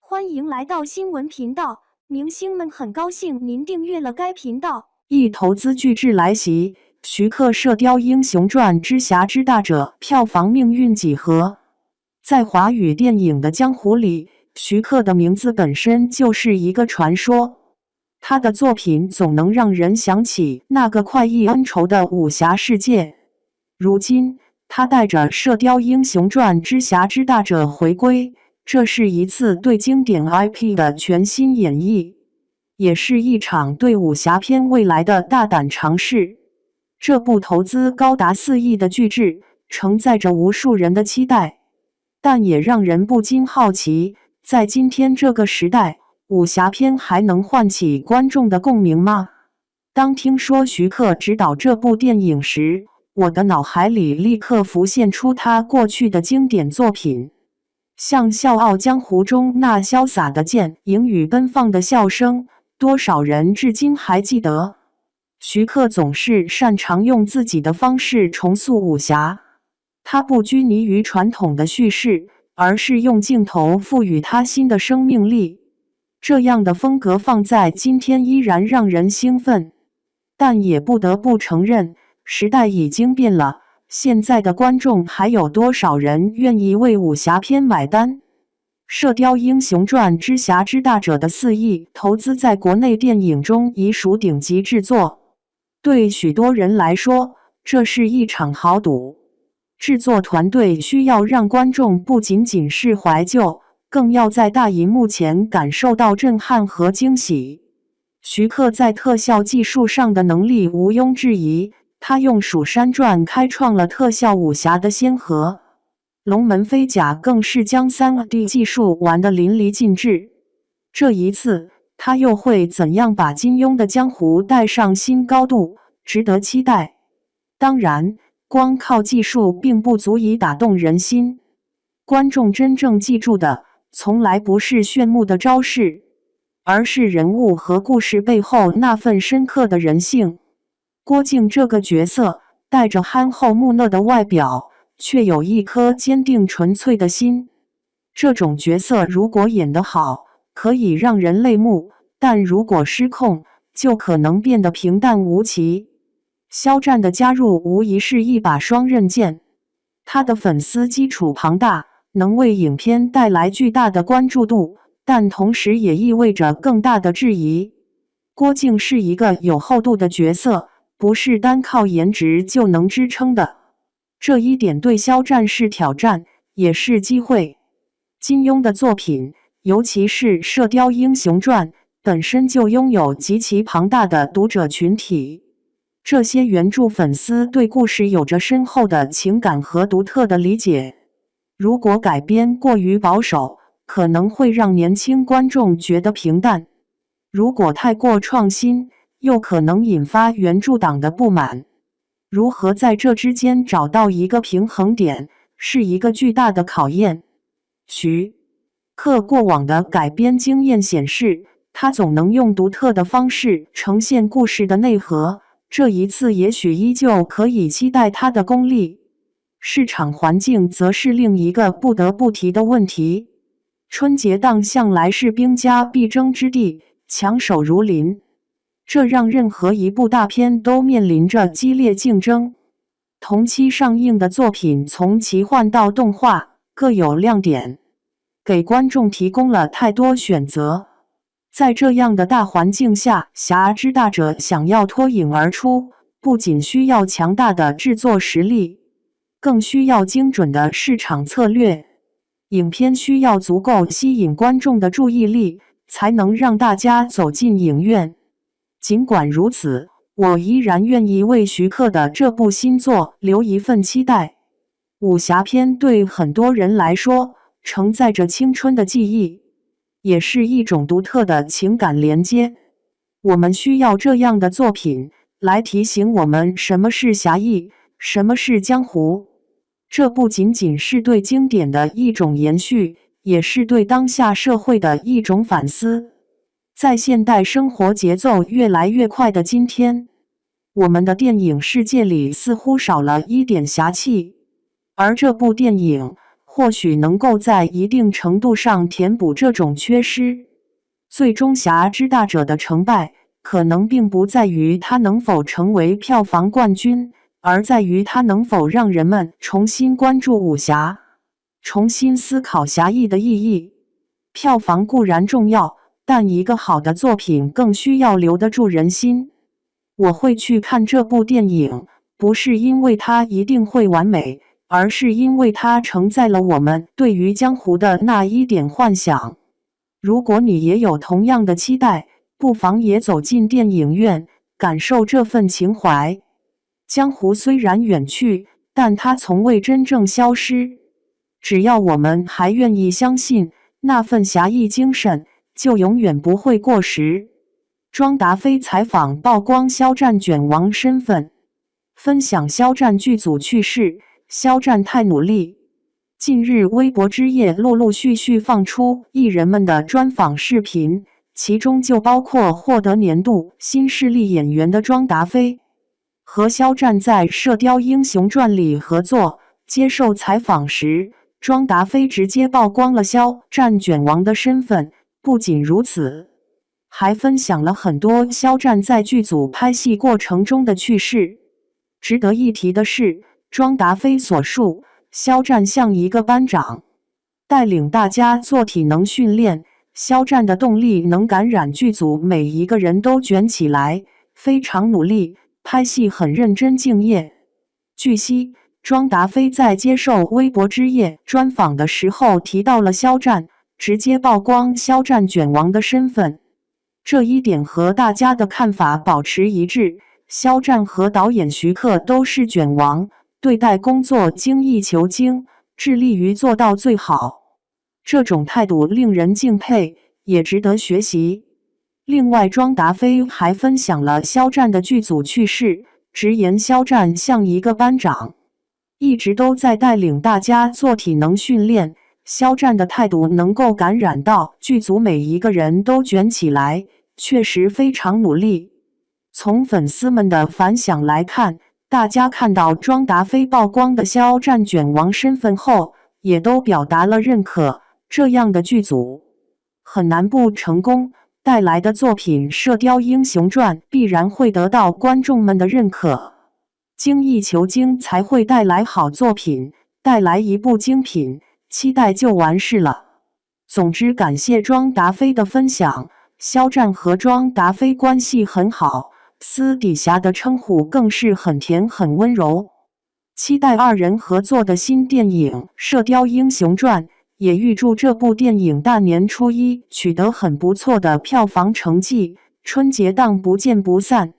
欢迎来到新闻频道，明星们很高兴您订阅了该频道。一投资巨制来袭，徐克《射雕英雄传之侠之大者》票房命运几何？在华语电影的江湖里，徐克的名字本身就是一个传说。他的作品总能让人想起那个快意恩仇的武侠世界。如今，他带着《射雕英雄传之侠之大者》回归，这是一次对经典 IP 的全新演绎，也是一场对武侠片未来的大胆尝试。这部投资高达4亿的巨制，承载着无数人的期待，但也让人不禁好奇，在今天这个时代，武侠片还能唤起观众的共鸣吗？当听说徐克执导这部电影时，我的脑海里立刻浮现出他过去的经典作品，像《笑傲江湖》中那潇洒的剑影与奔放的笑声，多少人至今还记得。徐克总是擅长用自己的方式重塑武侠，他不拘泥于传统的叙事，而是用镜头赋予它新的生命力。这样的风格放在今天依然让人兴奋，但也不得不承认，时代已经变了。现在的观众还有多少人愿意为武侠片买单？《射雕英雄传之侠之大者》的4亿投资在国内电影中已属顶级制作，对许多人来说，这是一场豪赌。制作团队需要让观众不仅仅是怀旧，更要在大银幕前感受到震撼和惊喜。徐克在特效技术上的能力毋庸置疑，他用《蜀山传》开创了特效武侠的先河，龙门飞甲更是将3D 技术玩得淋漓尽致。这一次，他又会怎样把金庸的江湖带上新高度，值得期待。当然，光靠技术并不足以打动人心，观众真正记住的，从来不是炫目的招式，而是人物和故事背后那份深刻的人性。郭靖这个角色，带着憨厚木讷的外表，却有一颗坚定纯粹的心。这种角色如果演得好，可以让人泪目，但如果失控，就可能变得平淡无奇。肖战的加入无疑是一把双刃剑，他的粉丝基础庞大，能为影片带来巨大的关注度，但同时也意味着更大的质疑。郭靖是一个有厚度的角色，不是单靠颜值就能支撑的。这一点对肖战是挑战，也是机会。金庸的作品，尤其是《射雕英雄传》，本身就拥有极其庞大的读者群体。这些原著粉丝对故事有着深厚的情感和独特的理解。如果改编过于保守，可能会让年轻观众觉得平淡；如果太过创新，又可能引发原著党的不满。如何在这之间找到一个平衡点，是一个巨大的考验。徐克过往的改编经验显示，他总能用独特的方式呈现故事的内核，这一次也许依旧可以期待他的功力。市场环境则是另一个不得不提的问题。春节档向来是兵家必争之地，强手如林，这让任何一部大片都面临着激烈竞争。同期上映的作品从奇幻到动画，各有亮点，给观众提供了太多选择。在这样的大环境下，侠之大者想要脱颖而出，不仅需要强大的制作实力，更需要精准的市场策略。影片需要足够吸引观众的注意力，才能让大家走进影院。尽管如此，我依然愿意为徐克的这部新作留一份期待。武侠片对很多人来说，承载着青春的记忆，也是一种独特的情感连接。我们需要这样的作品，来提醒我们什么是侠义，什么是江湖。这不仅仅是对经典的一种延续，也是对当下社会的一种反思。在现代生活节奏越来越快的今天，我们的电影世界里似乎少了一点侠气，而这部电影或许能够在一定程度上填补这种缺失。最终侠之大者的成败，可能并不在于它能否成为票房冠军，而在于它能否让人们重新关注武侠，重新思考侠义的意义。票房固然重要，但一个好的作品更需要留得住人心。我会去看这部电影，不是因为它一定会完美，而是因为它承载了我们对于江湖的那一点幻想。如果你也有同样的期待，不妨也走进电影院，感受这份情怀。江湖虽然远去，但它从未真正消失。只要我们还愿意相信，那份侠义精神就永远不会过时。庄达菲采访曝光肖战卷王身份，分享肖战剧组趣事。肖战太努力。近日微博之夜陆续放出艺人们的专访视频，其中就包括获得年度新势力演员的庄达菲。和肖战在《射雕英雄传》里合作，接受采访时，庄达菲直接曝光了肖战卷王的身份。不仅如此，还分享了很多肖战在剧组拍戏过程中的趣事。值得一提的是，庄达菲所述，肖战像一个班长，带领大家做体能训练。肖战的动力能感染剧组每一个人都卷起来，非常努力，拍戏很认真敬业。据悉，庄达菲在接受微博之夜专访的时候提到了肖战，直接曝光肖战卷王的身份。这一点和大家的看法保持一致，肖战和导演徐克都是卷王，对待工作精益求精，致力于做到最好。这种态度令人敬佩，也值得学习。另外，庄达菲还分享了肖战的剧组趣事，直言肖战像一个班长，一直都在带领大家做体能训练。肖战的态度能够感染到剧组每一个人都卷起来，确实非常努力。从粉丝们的反响来看，大家看到庄达菲曝光的肖战卷王身份后，也都表达了认可。这样的剧组很难不成功，带来的作品《射雕英雄传》必然会得到观众们的认可。精益求精才会带来好作品，带来一部精品，期待就完事了。总之，感谢庄达菲的分享。肖战和庄达菲关系很好，私底下的称呼更是很甜很温柔。期待二人合作的新电影《射雕英雄传》，也预祝这部电影大年初一取得很不错的票房成绩，春节档不见不散。